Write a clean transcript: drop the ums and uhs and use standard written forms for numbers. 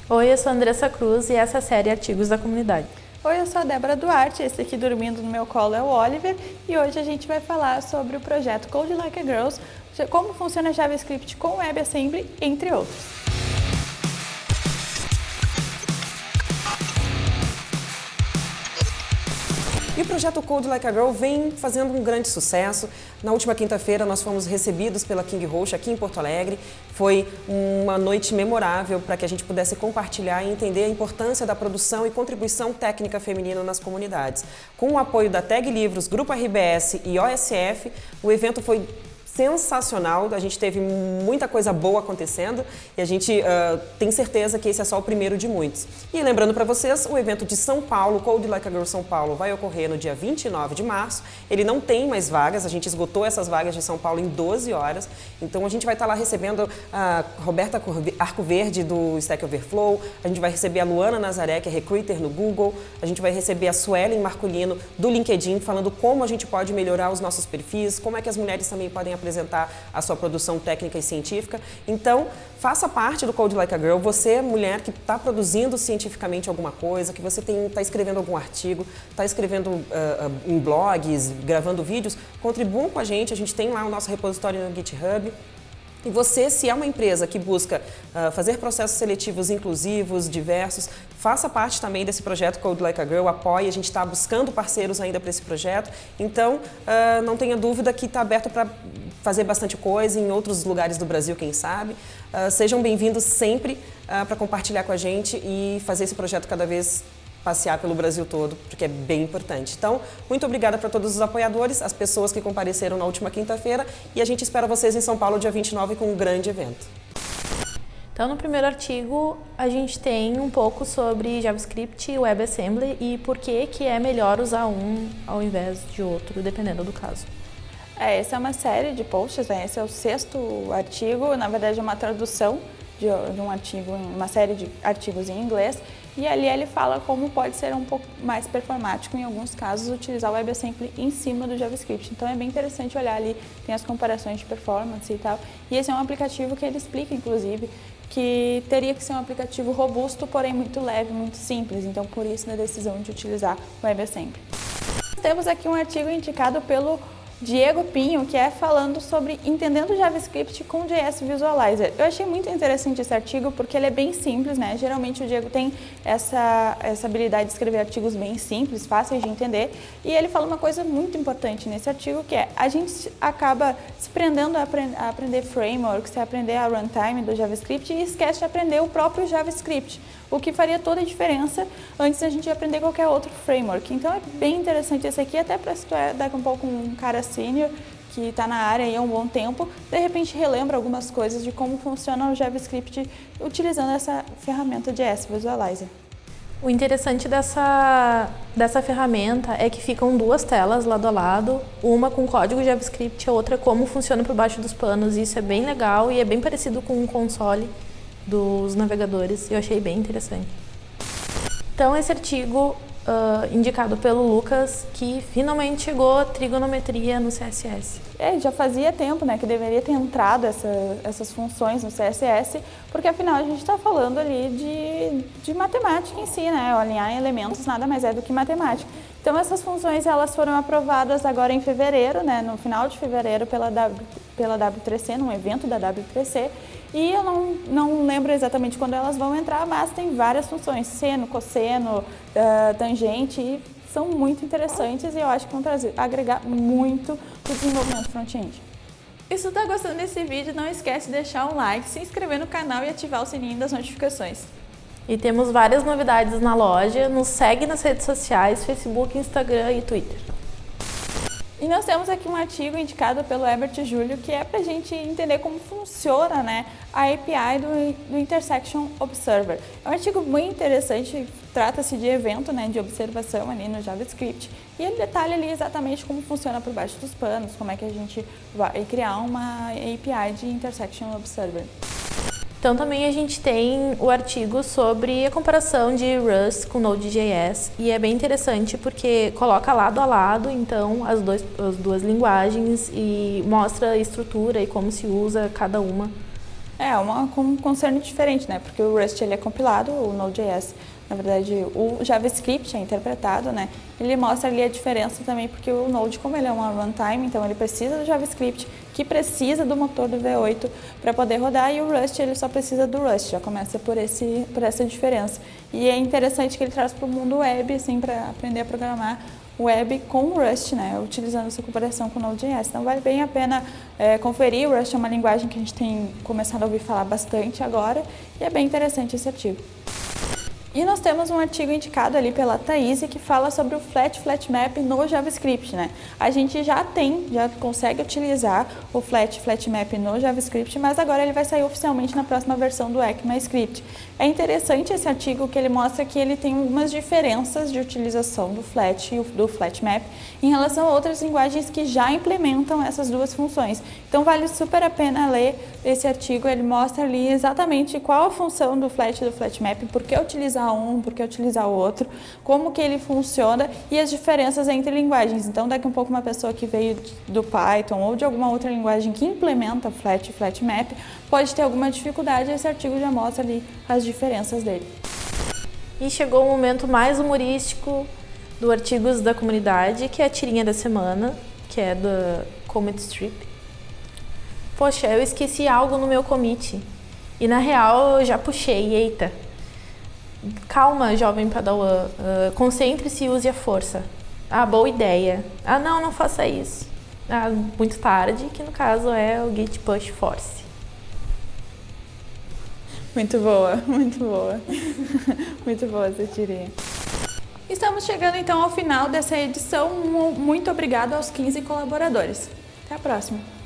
Oi, eu sou a Andressa Cruz e essa é a série Artigos da Comunidade. Oi, eu sou a Débora Duarte, esse aqui dormindo no meu colo é o Oliver e hoje a gente vai falar sobre o projeto Code Like a Girls, como funciona JavaScript com WebAssembly, entre outros. E o projeto Code Like a Girl vem fazendo um grande sucesso. Na última quinta-feira nós fomos recebidos pela King Roche aqui em Porto Alegre. Foi uma noite memorável para que a gente pudesse compartilhar e entender a importância da produção e contribuição técnica feminina nas comunidades. Com o apoio da Tag Livros, Grupo RBS e OSF, o evento foi sensacional, a gente teve muita coisa boa acontecendo e a gente tem certeza que esse é só o primeiro de muitos. E lembrando para vocês, o evento de São Paulo, Code Like a Girl São Paulo, vai ocorrer no dia 29 de março. Ele não tem mais vagas, a gente esgotou essas vagas de São Paulo em 12 horas. Então a gente vai estar lá recebendo a Roberta Arcoverde do Stack Overflow, a gente vai receber a Luana Nazaré, que é recruiter no Google, a gente vai receber a Suelen Marcolino do LinkedIn, falando como a gente pode melhorar os nossos perfis, como é que as mulheres também podem apresentar a sua produção técnica e científica. Então, faça parte do Code Like a Girl. Você, mulher que está produzindo cientificamente alguma coisa, que você está escrevendo algum artigo, está escrevendo em blogs, gravando vídeos, contribuam com a gente tem lá o nosso repositório no GitHub. E você, se é uma empresa que busca fazer processos seletivos inclusivos, diversos, faça parte também desse projeto Code Like a Girl, apoie, a gente está buscando parceiros ainda para esse projeto, então não tenha dúvida que está aberto para fazer bastante coisa em outros lugares do Brasil, quem sabe. Sejam bem-vindos sempre para compartilhar com a gente e fazer esse projeto cada vez passear pelo Brasil todo, porque é bem importante. Então, muito obrigada para todos os apoiadores, as pessoas que compareceram na última quinta-feira e a gente espera vocês em São Paulo, dia 29, com um grande evento. Então, no primeiro artigo, a gente tem um pouco sobre JavaScript e WebAssembly e por que é melhor usar um ao invés de outro, dependendo do caso. Essa é uma série de posts, né? Esse é o 6º artigo, na verdade é uma tradução de um artigo, uma série de artigos em inglês, e ali ele fala como pode ser um pouco mais performático, em alguns casos, utilizar o WebAssembly em cima do JavaScript. Então é bem interessante olhar ali, tem as comparações de performance e tal, e esse é um aplicativo que ele explica, inclusive, que teria que ser um aplicativo robusto, porém muito leve, muito simples, então por isso a decisão de utilizar o WebAssembly. Temos aqui um artigo indicado pelo Diego Pinho, que é falando sobre entendendo JavaScript com JS Visualizer. Eu achei muito interessante esse artigo porque ele é bem simples, né? Geralmente o Diego tem essa habilidade de escrever artigos bem simples, fáceis de entender, e ele fala uma coisa muito importante nesse artigo, que é a gente acaba se prendendo a aprender frameworks, a aprender a runtime do JavaScript e esquece de aprender o próprio JavaScript, o que faria toda a diferença antes da gente aprender qualquer outro framework. Então é bem interessante esse aqui, até para se tu é daqui a um pouco um cara sênior que está na área aí há um bom tempo, de repente relembra algumas coisas de como funciona o JavaScript utilizando essa ferramenta de JS Visualizer. O interessante dessa ferramenta é que ficam duas telas lado a lado, uma com código JavaScript e a outra como funciona por baixo dos panos. Isso é bem legal e é bem parecido com o console dos navegadores. Eu achei bem interessante. Então, esse artigo indicado pelo Lucas, que finalmente chegou a trigonometria no CSS. Já fazia tempo, né, que deveria ter entrado essas funções no CSS, porque afinal a gente está falando ali de matemática em si, né, alinhar elementos nada mais é do que matemática. Então essas funções elas foram aprovadas agora em fevereiro, né, no final de fevereiro pela W3C, num evento da W3C, e eu não lembro exatamente quando elas vão entrar, mas tem várias funções, seno, cosseno, tangente, e são muito interessantes e eu acho que vão agregar muito para o desenvolvimento front-end. E se tu está gostando desse vídeo, não esquece de deixar um like, se inscrever no canal e ativar o sininho das notificações. E temos várias novidades na loja, nos segue nas redes sociais, Facebook, Instagram e Twitter. E nós temos aqui um artigo indicado pelo Herbert Júlio, que é para a gente entender como funciona, né, a API do Intersection Observer. É um artigo bem interessante, trata-se de evento, né, de observação ali no JavaScript, e ele detalha ali exatamente como funciona por baixo dos panos, como é que a gente vai criar uma API de Intersection Observer. Então também a gente tem o artigo sobre a comparação de Rust com Node.js e é bem interessante porque coloca lado a lado então as duas linguagens e mostra a estrutura e como se usa cada uma. É, um concern diferente, né? Porque o Rust ele é compilado, o Node.js, na verdade, o JavaScript é interpretado, né? Ele mostra ali a diferença também, porque o Node, como ele é uma runtime, então ele precisa do JavaScript, que precisa do motor do V8 para poder rodar, e o Rust ele só precisa do Rust, já começa por essa diferença. E é interessante que ele traz para o mundo web, assim, para aprender a programar web com o Rust, né, utilizando essa comparação com o Node.js. Então vale bem a pena conferir. O Rust é uma linguagem que a gente tem começado a ouvir falar bastante agora e é bem interessante esse artigo. E nós temos um artigo indicado ali pela Thaís que fala sobre o flat-map no JavaScript, né? A gente já consegue utilizar o flat-map no JavaScript, mas agora ele vai sair oficialmente na próxima versão do ECMAScript. É interessante esse artigo que ele mostra que ele tem algumas diferenças de utilização do flat e do flat-map em relação a outras linguagens que já implementam essas duas funções. Então vale super a pena ler esse artigo, ele mostra ali exatamente qual a função do flat e do flat-map, por que utilizar um, por que utilizar o outro, como que ele funciona e as diferenças entre linguagens. Então daqui a um pouco uma pessoa que veio do Python ou de alguma outra linguagem que implementa flat e flat-map pode ter alguma dificuldade, esse artigo já mostra ali as diferenças dele. E chegou o momento mais humorístico do Artigos da Comunidade, que é a tirinha da semana, que é da Commit Strip. Poxa, eu esqueci algo no meu commit. E na real eu já puxei, eita. Calma, jovem padawan, concentre-se e use a força. Ah, boa ideia. Ah, não faça isso. Ah, muito tarde, que no caso é o Git Push Force. Muito boa, muito boa. Muito boa essa tirinha. Estamos chegando então ao final dessa edição. Muito obrigado aos 15 colaboradores. Até a próxima.